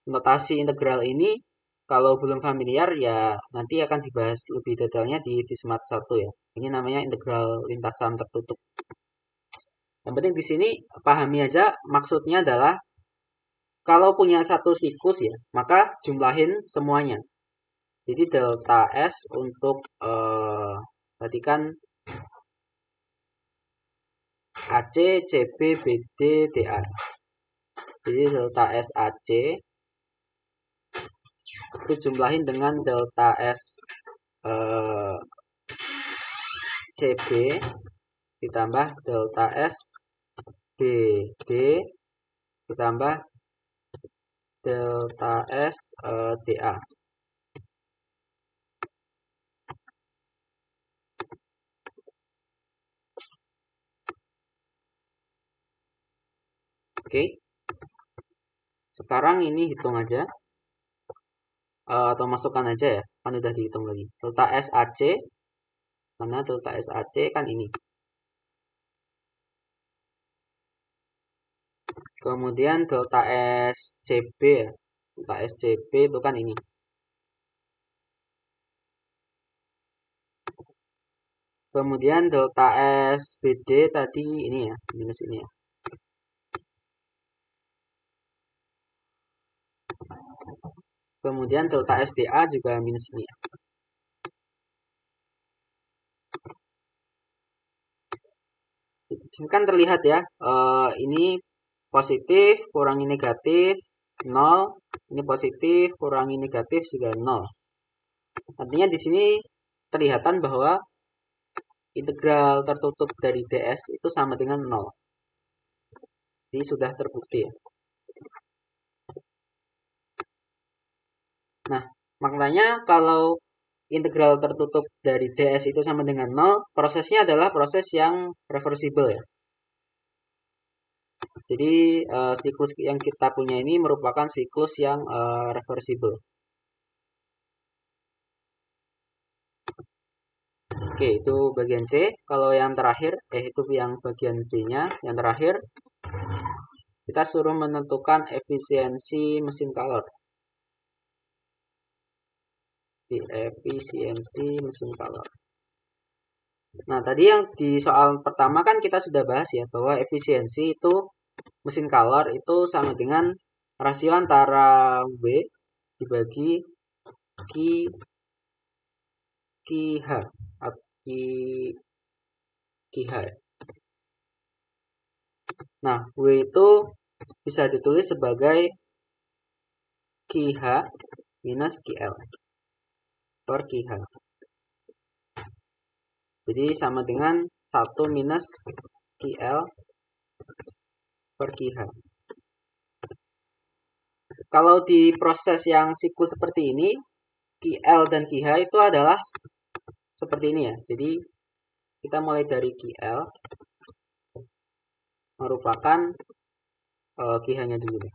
[SPEAKER 1] Notasi integral ini kalau belum familiar ya nanti akan dibahas lebih detailnya di Vismat 1 ya. Ini namanya integral lintasan tertutup. Yang penting di sini pahami aja maksudnya adalah kalau punya satu siklus ya, maka jumlahin semuanya. Jadi delta S untuk tadi kan AC, CB, BD, DA. Jadi delta S AC itu jumlahin dengan delta S CB ditambah delta S BD ditambah delta S DA. Oke. Sekarang ini hitung aja. Atau masukkan aja ya. Kan udah dihitung lagi. Delta S AC. Karena delta S AC kan ini. Kemudian delta S CB ya. Delta S CB itu kan ini. Kemudian delta S BD tadi ini ya. Minus ini ya. Kemudian delta SDA juga minus ini ya. Di sini kan terlihat ya, ini positif kurangi negatif 0, ini positif kurangi negatif juga 0. Artinya di sini kelihatan bahwa integral tertutup dari ds itu sama dengan 0. Jadi sudah terbukti ya. Nah, maknanya kalau integral tertutup dari ds itu sama dengan 0, prosesnya adalah proses yang reversible ya. Jadi siklus yang kita punya ini merupakan siklus yang reversible. Oke, itu bagian C. Kalau yang terakhir, itu yang bagian B-nya. Yang terakhir, kita suruh menentukan efisiensi mesin kalor. Di efisiensi mesin kalor. Nah, tadi yang di soal pertama kan kita sudah bahas ya, bahwa efisiensi itu mesin kalor itu sama dengan rasio antara W dibagi Ki Ki H atau Ki H. Nah, W itu bisa ditulis sebagai Ki H minus Ki L per Ki H. Jadi sama dengan 1 minus Ki L per Ki H. Kalau di proses yang siklus seperti ini, Ki L dan Ki H itu adalah seperti ini ya. Jadi kita mulai dari Ki L merupakan Ki H-nya dulu.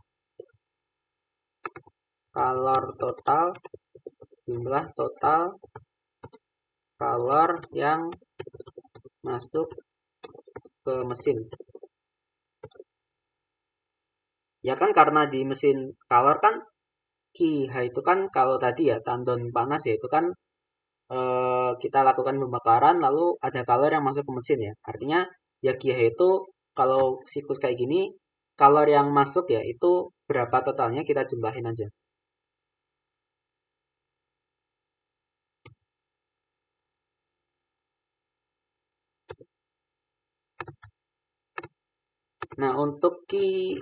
[SPEAKER 1] Kalor total, jumlah total kalor yang masuk ke mesin. Ya kan karena di mesin kalor kan Ki H itu kan kalau tadi ya tandon panas ya itu kan kita lakukan pembakaran lalu ada kalor yang masuk ke mesin ya. Artinya ya Ki H itu kalau siklus kayak gini kalor yang masuk ya itu berapa totalnya kita jumlahin aja. Nah, untuk Ki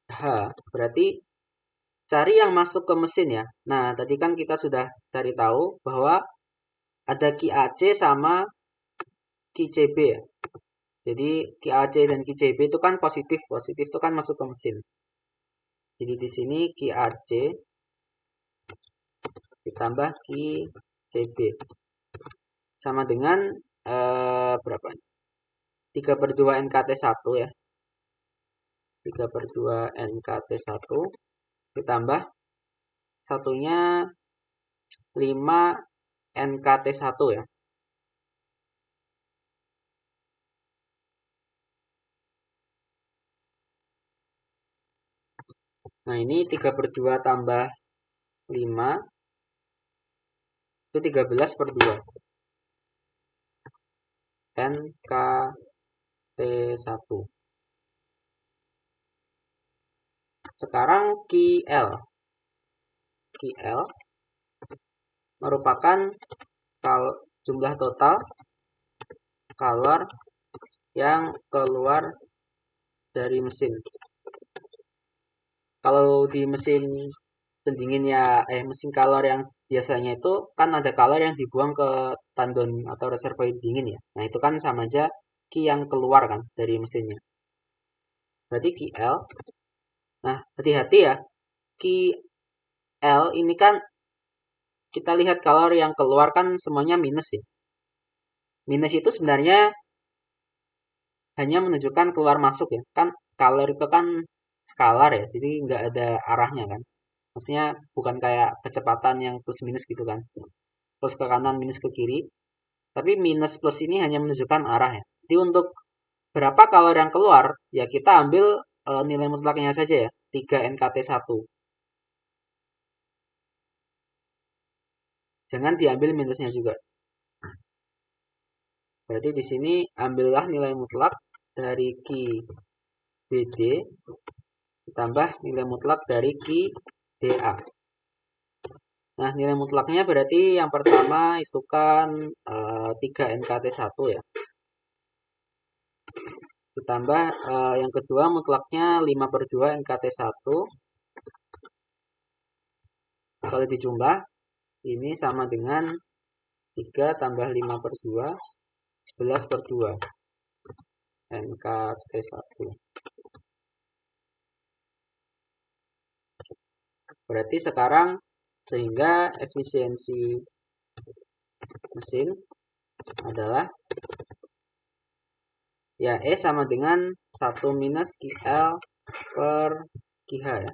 [SPEAKER 1] H berarti cari yang masuk ke mesin ya. Nah, tadi kan kita sudah cari tahu bahwa ada Ki AC sama Ki CB ya. Jadi Ki AC dan Ki CB itu kan positif, positif itu kan masuk ke mesin. Jadi di sini Ki AC ditambah Ki CB sama dengan berapa? 3/2 NKT1 ya. 3/2 NKT1 ditambah satunya 5 NKT1 ya. Nah, ini 3/2 tambah 5 itu 13/2 NKT1. Sekarang KL. KL merupakan jumlah total kalor yang keluar dari mesin. Kalau di mesin pendingin ya mesin kalor yang biasanya itu kan ada kalor yang dibuang ke tandon atau reservoir dingin ya. Nah, itu kan sama aja Ki yang keluar kan dari mesinnya. Berarti KL. Nah, hati-hati ya. KL ini kan kita lihat kalor yang keluar kan semuanya minus ya. Minus itu sebenarnya hanya menunjukkan keluar masuk ya. Kan kalor itu kan skalar ya. Jadi nggak ada arahnya kan. Maksudnya bukan kayak kecepatan yang plus minus gitu kan. Plus ke kanan, minus ke kiri. Tapi minus plus ini hanya menunjukkan arah ya. Jadi untuk berapa kalor yang keluar, ya kita ambil nilai mutlaknya saja ya. 3 NKT1. Jangan diambil minusnya juga. Berarti di sini ambillah nilai mutlak dari Ki BD ditambah nilai mutlak dari Ki DA. Nah, nilai mutlaknya berarti yang pertama itu kan 3 NKT1 ya. Ditambah yang kedua mutlaknya 5/2 NKT1. Kalau dijumlah, ini sama dengan 3 tambah 5/2, 11/2 NKT1. Berarti sekarang sehingga efisiensi mesin adalah ya E sama dengan 1 minus KL per KH ya.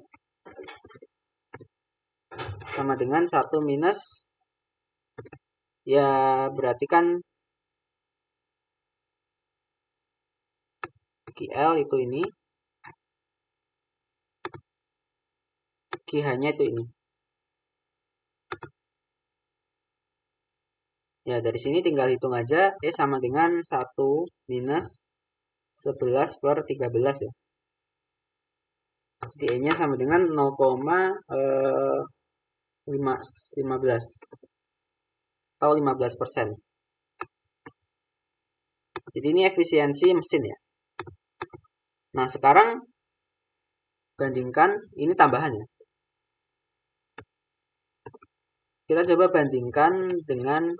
[SPEAKER 1] Sama dengan 1 minus ya berarti kan KL itu ini KH-nya itu ini. Ya, dari sini tinggal hitung aja. E sama dengan 1 minus 11/13 ya. Jadi E-nya sama dengan 0,15 atau 15%. Jadi ini efisiensi mesin ya. Nah, sekarang bandingkan ini tambahannya. Kita coba bandingkan dengan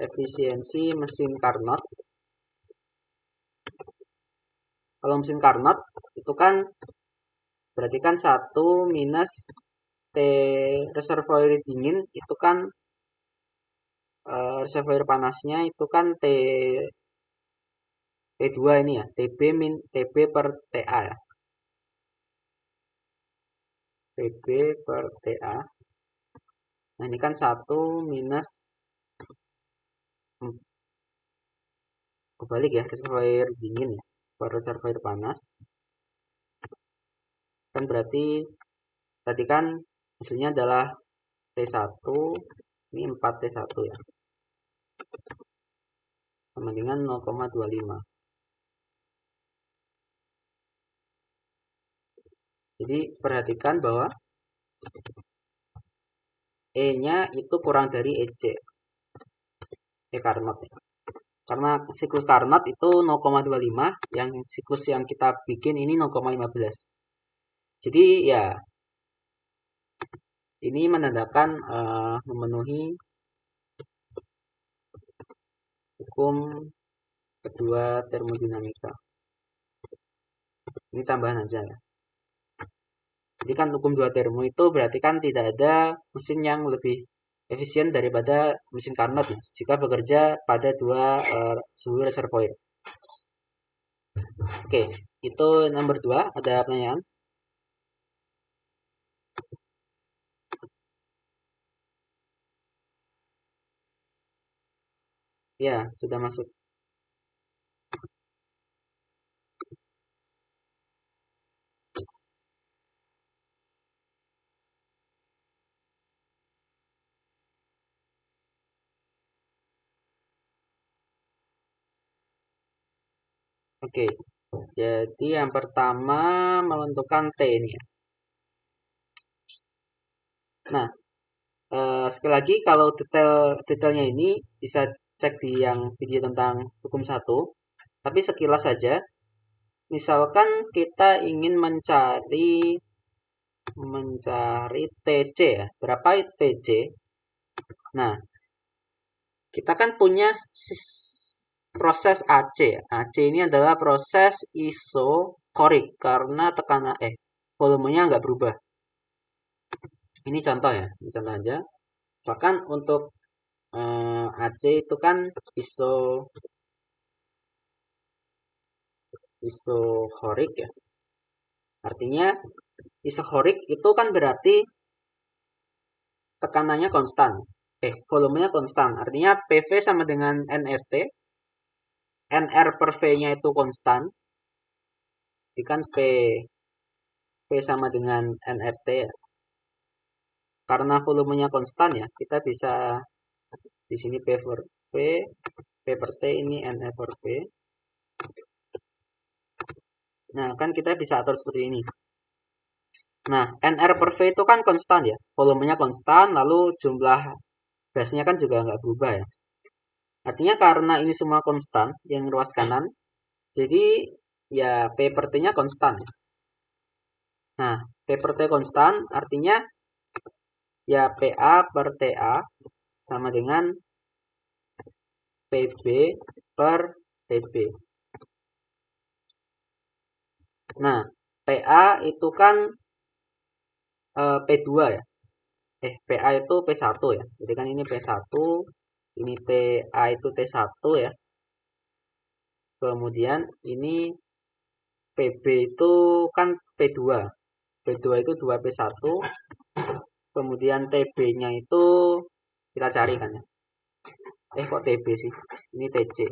[SPEAKER 1] efisiensi mesin Carnot. Kalau mesin Carnot itu kan berarti kan 1 minus T reservoir dingin itu kan reservoir panasnya itu kan T2 ini ya, TB per TA ya. TB per TA. Nah, ini kan 1 minus kebalik ya, reservoir dingin ya, per reservoir panas. Kan berarti tadi kan hasilnya adalah T1, ini 4 T1 ya. Sama dengan 0,25. Jadi perhatikan bahwa E-nya itu kurang dari EC. E Carnot ya. Karena siklus Carnot itu 0,25, yang siklus yang kita bikin ini 0,15. Jadi ya ini menandakan memenuhi hukum kedua termodinamika. Ini tambahan aja ya. Jadi kan hukum dua termo itu berarti kan tidak ada mesin yang lebih efisien daripada mesin Carnot ya, jika bekerja pada dua suhu reservoir. Oke, itu nomor 2. Ada pertanyaan? Ya, sudah masuk. Oke, jadi yang pertama menentukan T ini ya. Nah, sekali lagi kalau detailnya ini bisa cek di yang video tentang hukum 1. Tapi sekilas saja, misalkan kita ingin mencari TC ya. Berapa TC? Nah, kita kan punya proses AC ya. AC ini adalah proses isokorik karena tekanan volumenya nggak berubah. Ini contoh ya, ini contoh aja. Bahkan untuk AC itu kan isokorik ya. Artinya isokorik itu kan berarti tekanannya konstan. Volumenya konstan. Artinya PV sama dengan nRT. nR per V-nya itu konstan. Jadi kan P sama dengan nRT ya. Karena volumenya konstan ya, kita bisa di sini P per T ini nR per V. Nah, kan kita bisa atur seperti ini. Nah, nR per V itu kan konstan ya. Volumenya konstan, lalu jumlah gasnya kan juga nggak berubah ya. Artinya karena ini semua konstan, yang ruas kanan, jadi ya P per T-nya konstan. Nah, P per T konstan artinya ya PA per TA sama dengan PB per TB. Nah, PA itu kan P2 ya. PA itu P1 ya. Jadi kan ini P1, ini TA itu T1 ya. Kemudian ini PB itu kan P2. P2 itu 2P1. Kemudian TB-nya itu kita cari kan ya. Kok TB sih? Ini TC.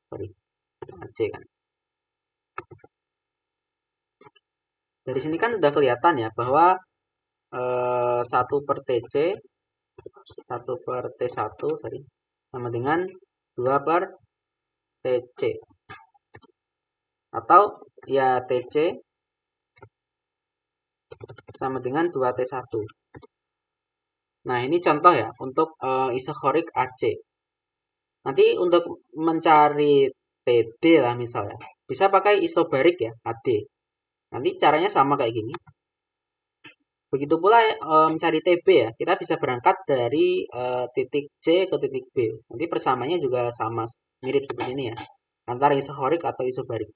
[SPEAKER 1] Sorry. AC kan. Dari sini kan udah kelihatan ya bahwa 1 per TC 1 per T1 sorry, sama dengan 2 per TC. Atau ya TC sama dengan 2T1. Nah, ini contoh ya untuk isokorik AC. Nanti untuk mencari TD lah misalnya, bisa pakai isobarik ya, AD. Nanti caranya sama kayak gini. Begitu pula mencari TB ya, kita bisa berangkat dari titik C ke titik B. Nanti persamaannya juga sama, mirip seperti ini ya, antara isokorik atau isobarik.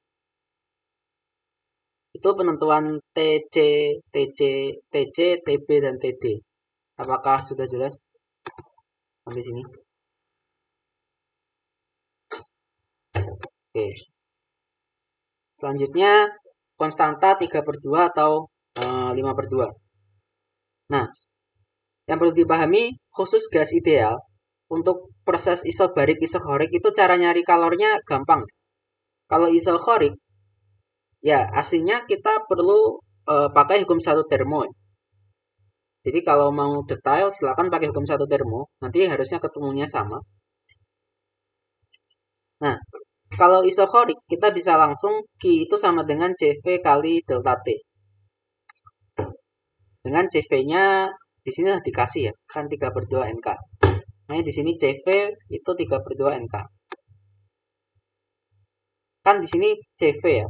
[SPEAKER 1] Itu penentuan TC, TC, TC, TB, dan TD. Apakah sudah jelas sampai sini? Oke. Selanjutnya, konstanta 3/2 atau 5/2. Nah, yang perlu dipahami khusus gas ideal, untuk proses isobarik isokorik itu cara nyari kalornya gampang. Kalau isokorik, ya aslinya kita perlu pakai hukum satu termo. Jadi kalau mau detail silakan pakai hukum satu termo, nanti harusnya ketemunya sama. Nah, kalau isokorik kita bisa langsung Q itu sama dengan CV kali delta T. Dengan CV-nya di sini sudah dikasih ya, kan 3/2 NK. Nah, di sini CV itu 3/2 NK. Kan di sini CV ya,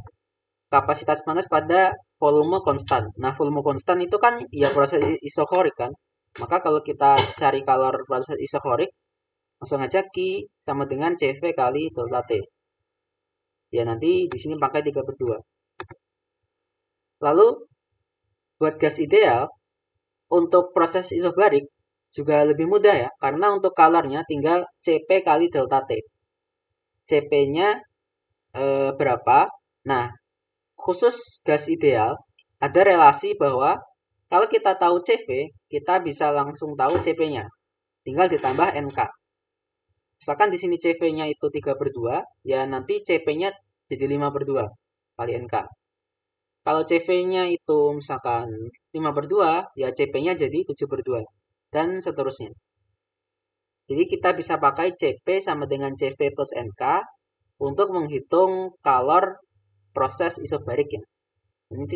[SPEAKER 1] kapasitas panas pada volume konstan. Nah, volume konstan itu kan ya proses isokorik kan. Maka kalau kita cari kalor proses isokorik, langsung aja Q sama dengan CV kali delta T. Ya nanti di sini pakai 3/2. Lalu buat gas ideal, untuk proses isobarik juga lebih mudah ya, karena untuk kalornya tinggal CP kali delta T. CP-nya berapa? Nah, khusus gas ideal, ada relasi bahwa kalau kita tahu CV, kita bisa langsung tahu CP-nya. Tinggal ditambah NK. Misalkan di sini CV-nya itu 3/2, ya nanti CP-nya jadi 5/2 kali NK. Kalau CV-nya itu misalkan 5/2, ya CP-nya jadi 7/2. Dan seterusnya. Jadi kita bisa pakai CP sama dengan CV plus NK untuk menghitung kalor proses isobarik ya.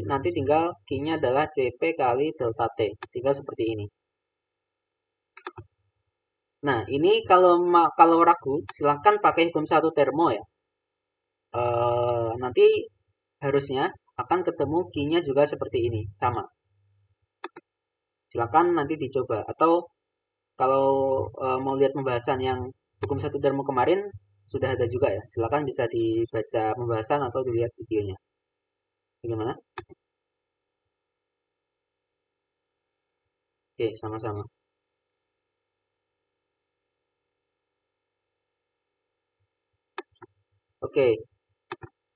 [SPEAKER 1] Nanti tinggal Q-nya adalah CP kali delta T. Tinggal seperti ini. Nah, ini kalau ragu, silahkan pakai hukum satu termo ya. Nanti harusnya akan ketemu Q-nya juga seperti ini, sama. Silahkan nanti dicoba. Atau kalau mau lihat pembahasan yang hukum satu termo kemarin, sudah ada juga ya. Silahkan bisa dibaca pembahasan atau dilihat videonya. Bagaimana? Oke, sama-sama. Oke,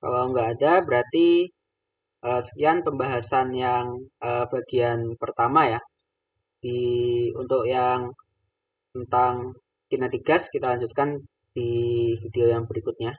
[SPEAKER 1] kalau nggak ada berarti sekian pembahasan yang bagian pertama ya. Untuk yang tentang kinetik gas kita lanjutkan di video yang berikutnya.